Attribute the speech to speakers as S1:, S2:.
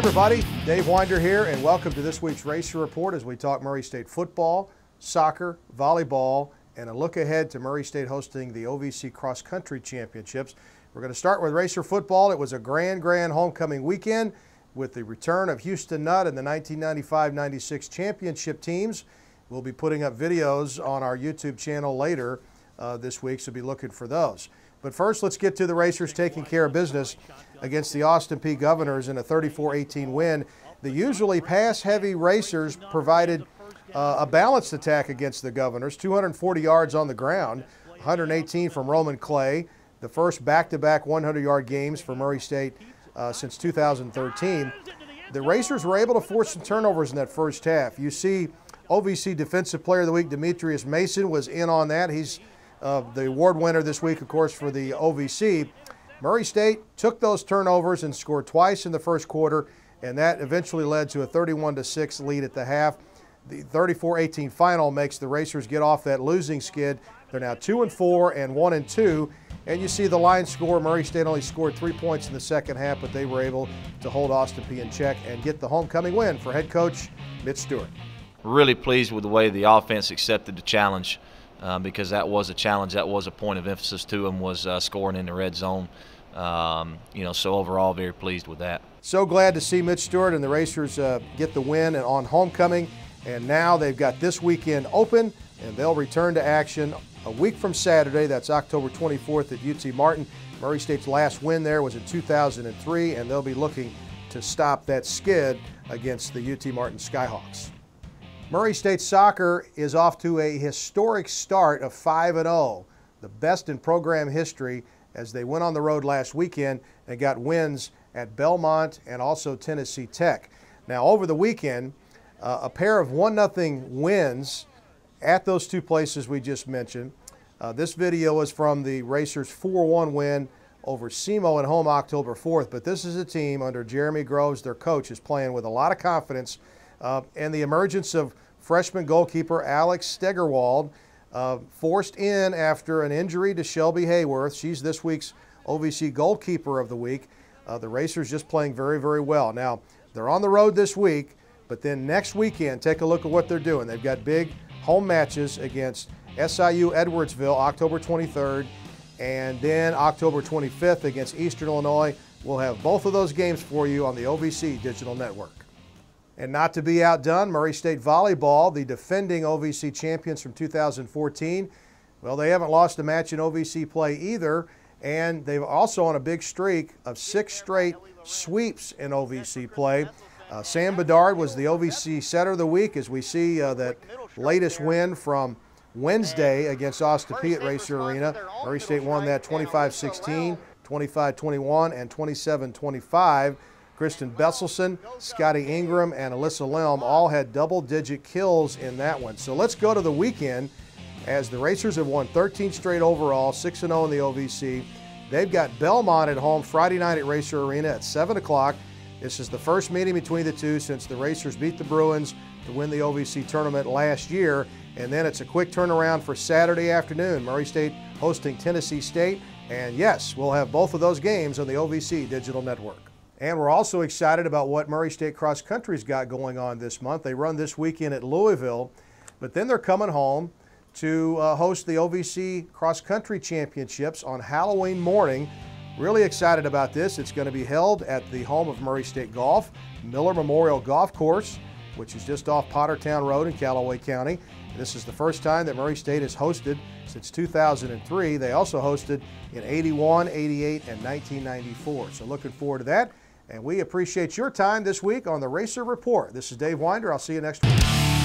S1: everybody, Dave Winder here, and welcome to this week's Racer Report as we talk Murray State football, soccer, volleyball, and a look ahead to Murray State hosting the OVC Cross Country Championships. We're going to start with Racer football. It was a grand homecoming weekend with the return of Houston Nutt and the 1995-96 championship teams. We'll be putting up videos on our YouTube channel later this week, so be looking for those. But first, let's get to the Racers taking care of business against the Austin Peay Governors in a 34-18 win. The usually pass-heavy Racers provided a balanced attack against the Governors, 240 yards on the ground, 118 from Roman Clay, the first back-to-back 100-yard games for Murray State since 2013. The Racers were able to force some turnovers in that first half. You see OVC Defensive Player of the Week, Demetrius Mason, was in on that. He's the award winner this week, of course, for the OVC. Murray State took those turnovers and scored twice in the first quarter, and that eventually led to a 31-6 lead at the half. The 34-18 final makes the Racers get off that losing skid. They're now 2-4 and 1-2. And you see the line score. Murray State only scored 3 points in the second half, but they were able to hold Austin Peay in check and get the homecoming win for head coach Mitch Stewart.
S2: Really pleased with the way the offense accepted the challenge. Because that was a challenge, that was a point of emphasis to them, was scoring in the red zone. So overall, very pleased with that.
S1: So glad to see Mitch Stewart and the Racers get the win and on homecoming. And now they've got this weekend open, and they'll return to action a week from Saturday. That's October 24th at UT Martin. Murray State's last win there was in 2003, and they'll be looking to stop that skid against the UT Martin Skyhawks. Murray State soccer is off to a historic start of 5-0, the best in program history, as they went on the road last weekend and got wins at Belmont and also Tennessee Tech. Now, over the weekend, a pair of 1-0 wins at those two places we just mentioned. This video is from the Racers' 4-1 win over SEMO at home October 4th, but this is a team under Jeremy Groves, their coach, is playing with a lot of confidence. And the emergence of freshman goalkeeper Alex Stegerwald, forced in after an injury to Shelby Hayworth. She's this week's OVC goalkeeper of the week. The Racers just playing very, very well. Now, they're on the road this week, but then next weekend, take a look at what they're doing. They've got big home matches against SIU Edwardsville October 23rd, and then October 25th against Eastern Illinois. We'll have both of those games for you on the OVC Digital Network. And not to be outdone, Murray State Volleyball, the defending OVC champions from 2014, well, they haven't lost a match in OVC play either, and they've also on a big streak of 6 straight sweeps in OVC play. Sam Bedard was the OVC setter of the week, as we see that latest win from Wednesday against Austin Peay at Racer Arena. Murray State won that 25-16, 25-21, and 27-25. Kristen Besselson, Scotty Ingram, and Alyssa Lelm all had double-digit kills in that one. So let's go to the weekend, as the Racers have won 13 straight overall, 6-0 in the OVC. They've got Belmont at home Friday night at Racer Arena at 7 o'clock. This is the first meeting between the two since the Racers beat the Bruins to win the OVC tournament last year. And then it's a quick turnaround for Saturday afternoon. Murray State hosting Tennessee State. And yes, we'll have both of those games on the OVC Digital Network. And we're also excited about what Murray State Cross Country's got going on this month. They run this weekend at Louisville, but then they're coming home to host the OVC Cross Country Championships on Halloween morning. Really excited about this. It's going to be held at the home of Murray State Golf, Miller Memorial Golf Course, which is just off Pottertown Road in Callaway County. This is the first time that Murray State has hosted since 2003. They also hosted in 81, 88, and 1994. So looking forward to that. And we appreciate your time this week on the Racer Report. This is Dave Winder. I'll see you next week.